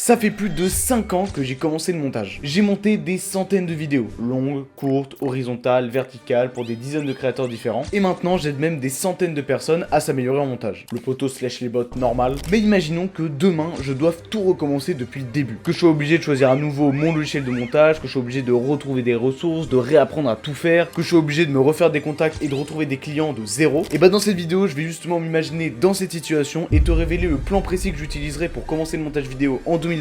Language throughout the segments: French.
Ça fait plus de 5 ans que j'ai commencé le montage. J'ai monté des centaines de vidéos, longues, courtes, horizontales, verticales, pour des dizaines de créateurs différents. Et maintenant, j'aide même des centaines de personnes à s'améliorer en montage. Le poteau slash les bots normal. Mais imaginons que demain, je doive tout recommencer depuis le début. Que je sois obligé de choisir à nouveau mon logiciel de montage, que je sois obligé de retrouver des ressources, de réapprendre à tout faire, que je sois obligé de me refaire des contacts et de retrouver des clients de zéro. Et bah dans cette vidéo, je vais justement m'imaginer dans cette situation et te révéler le plan précis que j'utiliserai pour commencer le montage vidéo en 2025,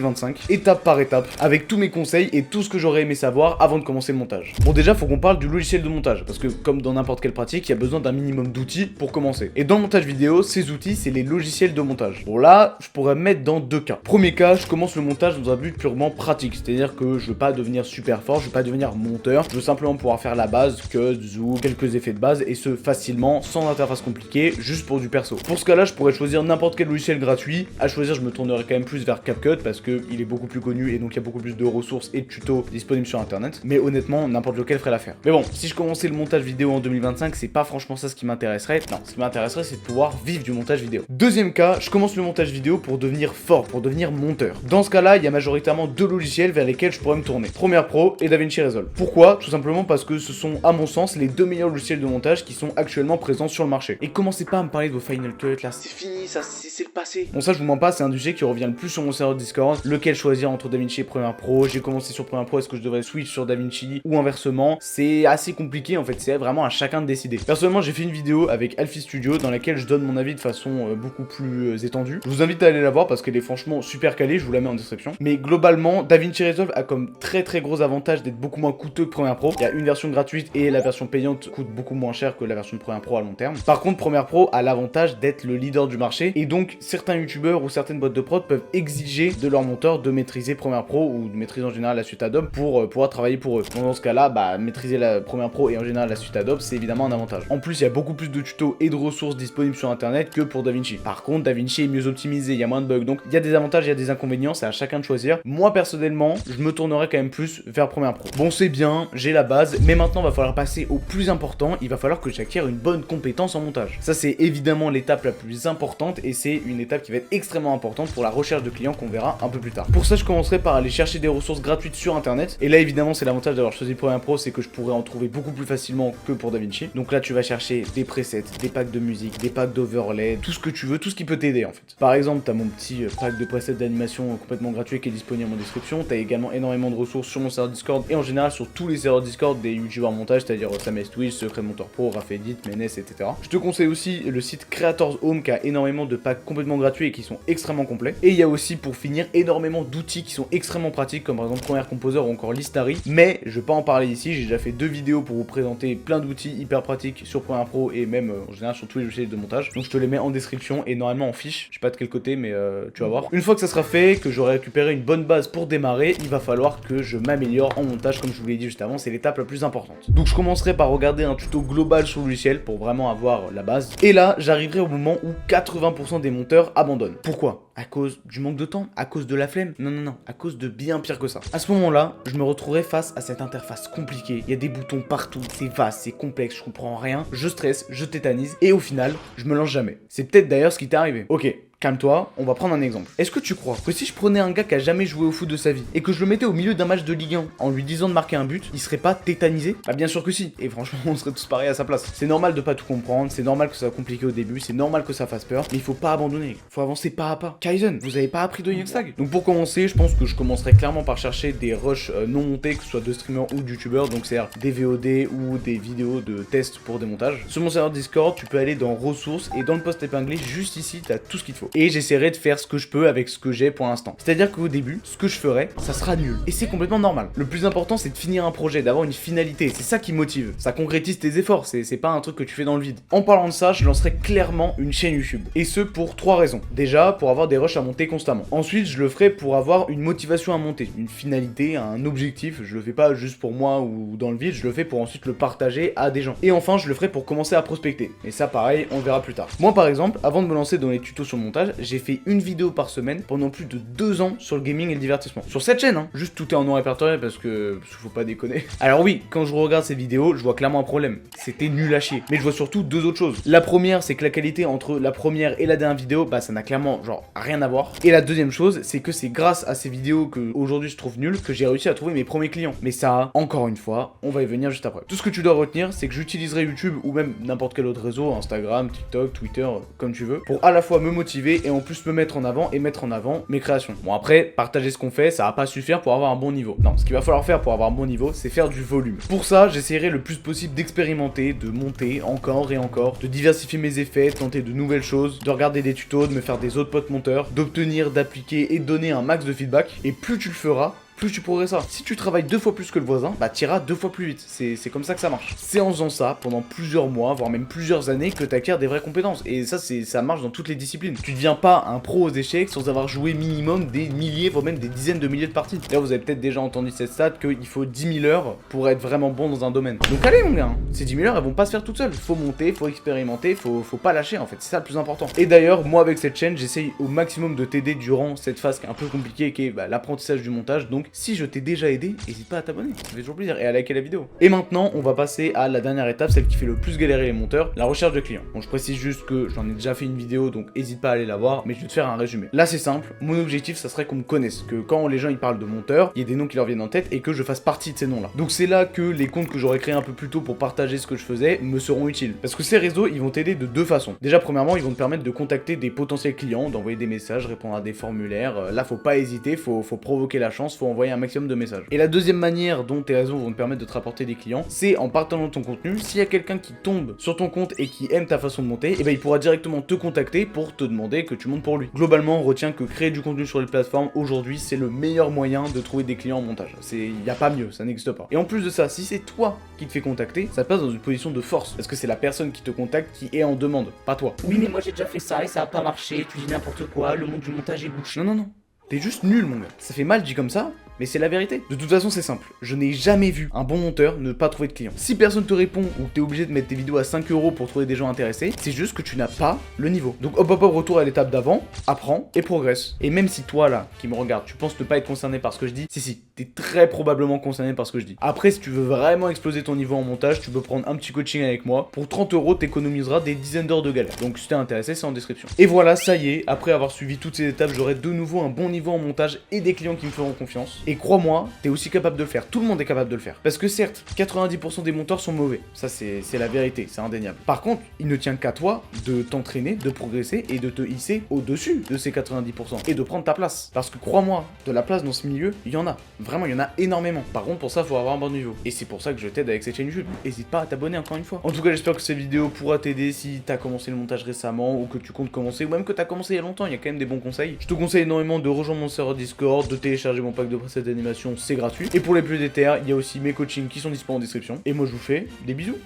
étape par étape, avec tous mes conseils et tout ce que j'aurais aimé savoir avant de commencer le montage. Bon déjà, faut qu'on parle du logiciel de montage, parce que comme dans n'importe quelle pratique, il y a besoin d'un minimum d'outils pour commencer. Et dans le montage vidéo, ces outils, c'est les logiciels de montage. Bon là, je pourrais me mettre dans deux cas. Premier cas, je commence le montage dans un but purement pratique, c'est-à-dire que je veux pas devenir super fort, je veux pas devenir monteur, je veux simplement pouvoir faire la base, cut, zoom, quelques effets de base, et ce facilement, sans interface compliquée, juste pour du perso. Pour ce cas-là, je pourrais choisir n'importe quel logiciel gratuit. À choisir, je me tournerai quand même plus vers CapCut, parce qu'il est beaucoup plus connu et donc il y a beaucoup plus de ressources et de tutos disponibles sur internet. Mais honnêtement, n'importe lequel ferait l'affaire. Mais bon, si je commençais le montage vidéo en 2025, c'est pas franchement ça ce qui m'intéresserait. Non, ce qui m'intéresserait, c'est de pouvoir vivre du montage vidéo. Deuxième cas, je commence le montage vidéo pour devenir fort, pour devenir monteur. Dans ce cas-là, il y a majoritairement deux logiciels vers lesquels je pourrais me tourner. Premiere Pro et DaVinci Resolve. Pourquoi? Tout simplement parce que ce sont, à mon sens, les deux meilleurs logiciels de montage qui sont actuellement présents sur le marché. Et commencez pas à me parler de vos Final Cut là, c'est fini, ça c'est le passé. Bon, ça je vous mens pas, c'est un sujet qui revient le plus sur mon serveur Discord. Lequel choisir entre DaVinci et Premiere Pro? J'ai commencé sur Premiere Pro, est-ce que je devrais switch sur DaVinci ou inversement? C'est assez compliqué en fait, c'est vraiment à chacun de décider. Personnellement, j'ai fait une vidéo avec Alfie Studio dans laquelle je donne mon avis de façon beaucoup plus étendue. Je vous invite à aller la voir parce qu'elle est franchement super calée, je vous la mets en description. Mais globalement, DaVinci Resolve a comme très gros avantage d'être beaucoup moins coûteux que Premiere Pro. Il y a une version gratuite et la version payante coûte beaucoup moins cher que la version de Premiere Pro à long terme. Par contre, Premiere Pro a l'avantage d'être le leader du marché et donc certains youtubeurs ou certaines boîtes de prod peuvent exiger de leurs monteurs de maîtriser Premiere Pro ou de maîtriser en général la suite Adobe pour pouvoir travailler pour eux. Donc dans ce cas-là, maîtriser la Premiere Pro et en général la suite Adobe, c'est évidemment un avantage. En plus, il y a beaucoup plus de tutos et de ressources disponibles sur internet que pour DaVinci. Par contre, DaVinci est mieux optimisé, il y a moins de bugs. Donc il y a des avantages, il y a des inconvénients, c'est à chacun de choisir. Moi personnellement, je me tournerais quand même plus vers Premiere Pro. Bon, c'est bien, j'ai la base, mais maintenant il va falloir passer au plus important, il va falloir que j'acquière une bonne compétence en montage. Ça c'est évidemment l'étape la plus importante et c'est une étape qui va être extrêmement importante pour la recherche de clients qu'on verra un peu plus tard. Pour ça, je commencerai par aller chercher des ressources gratuites sur internet. Et là évidemment, c'est l'avantage d'avoir choisi Premiere Pro, c'est que je pourrais en trouver beaucoup plus facilement que pour DaVinci. Donc là, tu vas chercher des presets, des packs de musique, des packs d'overlay, tout ce que tu veux, tout ce qui peut t'aider en fait. Par exemple, t'as mon petit pack de presets d'animation complètement gratuit qui est disponible en description. T'as également énormément de ressources sur mon serveur Discord et en général sur tous les serveurs Discord des youtubeurs montage, c'est-à-dire Sam Twitch, Secret Monteur Pro, Raphaedit, Menes, etc. Je te conseille aussi le site Creators Home qui a énormément de packs complètement gratuits et qui sont extrêmement complets. Et il y a aussi, pour finir, énormément d'outils qui sont extrêmement pratiques, comme par exemple Premiere Composer ou encore Listari. Mais je vais pas en parler ici, j'ai déjà fait 2 vidéos pour vous présenter plein d'outils hyper pratiques sur Premiere Pro et même en général sur tous les logiciels de montage. Donc je te les mets en description et normalement en fiche. Je sais pas de quel côté, mais tu vas voir. Une fois que ça sera fait, que j'aurai récupéré une bonne base pour démarrer, il va falloir que je m'améliore en montage, comme je vous l'ai dit juste avant, c'est l'étape la plus importante. Donc je commencerai par regarder un tuto global sur le logiciel pour vraiment avoir la base. Et là, j'arriverai au moment où 80% des monteurs abandonnent. Pourquoi? À cause du manque de temps? À cause de la flemme? Non, à cause de bien pire que ça. À ce moment-là, je me retrouverai face à cette interface compliquée. Il y a des boutons partout, c'est vaste, c'est complexe, je comprends rien, je stresse, je tétanise, et au final, je me lance jamais. C'est peut-être d'ailleurs ce qui t'est arrivé. Ok. Calme-toi, on va prendre un exemple. Est-ce que tu crois que si je prenais un gars qui a jamais joué au foot de sa vie et que je le mettais au milieu d'un match de Ligue 1 en lui disant de marquer un but, il serait pas tétanisé? Bah bien sûr que si, et franchement on serait tous pareils à sa place. C'est normal de pas tout comprendre, c'est normal que ça soit compliqué au début, c'est normal que ça fasse peur, mais il faut pas abandonner, faut avancer pas à pas. Kaizen, vous avez pas appris de Youngstag? Donc pour commencer, je pense que je commencerai clairement par chercher des rushs non montés, que ce soit de streamers ou de youtubeurs, donc c'est-à-dire des VOD ou des vidéos de tests pour des montages. Sur mon serveur Discord, tu peux aller dans ressources et dans le post épinglé, juste ici, t'as tout ce qu'il te faut. Et j'essaierai de faire ce que je peux avec ce que j'ai pour l'instant. C'est-à-dire qu'au début, ce que je ferai, ça sera nul. Et c'est complètement normal. Le plus important, c'est de finir un projet, d'avoir une finalité. C'est ça qui motive. Ça concrétise tes efforts. C'est pas un truc que tu fais dans le vide. En parlant de ça, je lancerai clairement une chaîne YouTube. Et ce, pour 3 raisons. Déjà, pour avoir des rushs à monter constamment. Ensuite, je le ferai pour avoir une motivation à monter. Une finalité, un objectif. Je le fais pas juste pour moi ou dans le vide. Je le fais pour ensuite le partager à des gens. Et enfin, je le ferai pour commencer à prospecter. Et ça, pareil, on le verra plus tard. Moi, par exemple, avant de me lancer dans les tutos sur le montage, paramétrage, j'ai fait une vidéo par semaine pendant plus de 2 ans sur le gaming et le divertissement. Sur cette chaîne, hein. Juste tout est en non répertorié parce que faut pas déconner. Alors oui, quand je regarde ces vidéos, je vois clairement un problème. C'était nul à chier. Mais je vois surtout 2 autres choses. La première, c'est que la qualité entre la première et la dernière vidéo, bah ça n'a clairement genre rien à voir. Et la deuxième chose, c'est que c'est grâce à ces vidéos que aujourd'hui je trouve nulles que j'ai réussi à trouver mes premiers clients. Mais ça, encore une fois, on va y venir juste après. Tout ce que tu dois retenir, c'est que j'utiliserai YouTube ou même n'importe quel autre réseau, Instagram, TikTok, Twitter, comme tu veux, pour à la fois me motiver et en plus me mettre en avant et mettre en avant mes créations. Bon après, partager ce qu'on fait, ça va pas suffire pour avoir un bon niveau. Non, ce qu'il va falloir faire pour avoir un bon niveau, c'est faire du volume. Pour ça, j'essaierai le plus possible d'expérimenter, de monter encore et encore, de diversifier mes effets, de tenter de nouvelles choses, de regarder des tutos, de me faire des autres potes monteurs, d'obtenir, d'appliquer et de donner un max de feedback. Et plus tu le feras, plus tu progresseras. Si tu travailles 2 fois plus que le voisin, bah t'iras 2 fois plus vite. C'est comme ça que ça marche. C'est en faisant ça pendant plusieurs mois, voire même plusieurs années, que t'acquiers des vraies compétences. Et ça marche dans toutes les disciplines. Tu deviens pas un pro aux échecs sans avoir joué minimum des milliers, voire même des dizaines de milliers de parties. D'ailleurs, vous avez peut-être déjà entendu cette stat qu'il faut 10 000 heures pour être vraiment bon dans un domaine. Donc allez mon gars, hein. Ces 10 000 heures, elles vont pas se faire toutes seules. Faut monter, faut expérimenter, faut pas lâcher en fait. C'est ça le plus important. Et d'ailleurs, moi avec cette chaîne, j'essaye au maximum de t'aider durant cette phase qui est un peu compliquée, qui est l'apprentissage du montage. Donc si je t'ai déjà aidé, n'hésite pas à t'abonner, ça fait toujours plaisir, et à liker la vidéo. Et maintenant, on va passer à la dernière étape, celle qui fait le plus galérer les monteurs, la recherche de clients. Bon, je précise juste que j'en ai déjà fait une vidéo, donc n'hésite pas à aller la voir, mais je vais te faire un résumé. Là, c'est simple, mon objectif, ça serait qu'on me connaisse, que quand les gens ils parlent de monteurs, il y ait des noms qui leur viennent en tête et que je fasse partie de ces noms-là. Donc c'est là que les comptes que j'aurais créés un peu plus tôt pour partager ce que je faisais me seront utiles. Parce que ces réseaux, ils vont t'aider de 2 façons. Déjà, premièrement, ils vont te permettre de contacter des potentiels clients, d'envoyer des messages, répondre à des formulaires. Là, faut pas hésiter, faut provoquer la chance, faut envoyer un maximum de messages. Et la deuxième manière dont tes réseaux vont te permettre de te rapporter des clients, c'est en partageant ton contenu. S'il y a quelqu'un qui tombe sur ton compte et qui aime ta façon de monter, et ben il pourra directement te contacter pour te demander que tu montes pour lui. Globalement, on retient que créer du contenu sur les plateformes aujourd'hui, c'est le meilleur moyen de trouver des clients en montage. Y a pas mieux, ça n'existe pas. Et en plus de ça, si c'est toi qui te fais contacter, ça te place dans une position de force, parce que c'est la personne qui te contacte qui est en demande, pas toi. Oui, mais moi j'ai déjà fait ça et ça a pas marché, tu dis n'importe quoi, le monde du montage est bouché. Non, non, non. T'es juste nul, mon gars. Ça fait mal dit comme ça, mais c'est la vérité. De toute façon, c'est simple. Je n'ai jamais vu un bon monteur ne pas trouver de clients. Si personne te répond ou que t'es obligé de mettre tes vidéos à 5 € pour trouver des gens intéressés, c'est juste que tu n'as pas le niveau. Donc hop, retour à l'étape d'avant, apprends et progresse. Et même si toi, là, qui me regarde, tu penses ne pas être concerné par ce que je dis, si, t'es très probablement concerné par ce que je dis. Après, si tu veux vraiment exploser ton niveau en montage, tu peux prendre un petit coaching avec moi. Pour 30 €, t'économiseras des dizaines d'heures de galère. Donc si t'es intéressé, c'est en description. Et voilà, ça y est, après avoir suivi toutes ces étapes, j'aurai de nouveau un bon niveau en montage et des clients qui me feront confiance. Et crois-moi, t'es aussi capable de le faire. Tout le monde est capable de le faire. Parce que certes, 90% des monteurs sont mauvais. Ça, c'est la vérité, c'est indéniable. Par contre, il ne tient qu'à toi de t'entraîner, de progresser et de te hisser au-dessus de ces 90% et de prendre ta place. Parce que crois-moi, de la place dans ce milieu, il y en a. Vraiment, il y en a énormément. Par contre, pour ça, il faut avoir un bon niveau. Et c'est pour ça que je t'aide avec cette chaîne YouTube. N'hésite pas à t'abonner encore une fois. En tout cas, j'espère que cette vidéo pourra t'aider si t'as commencé le montage récemment ou que tu comptes commencer ou même que t'as commencé il y a longtemps. Il y a quand même des bons conseils. Je te conseille énormément de rejoindre mon serveur Discord, de télécharger mon pack de presets d'animation, c'est gratuit. Et pour les plus déter, il y a aussi mes coachings qui sont disponibles en description. Et moi je vous fais des bisous.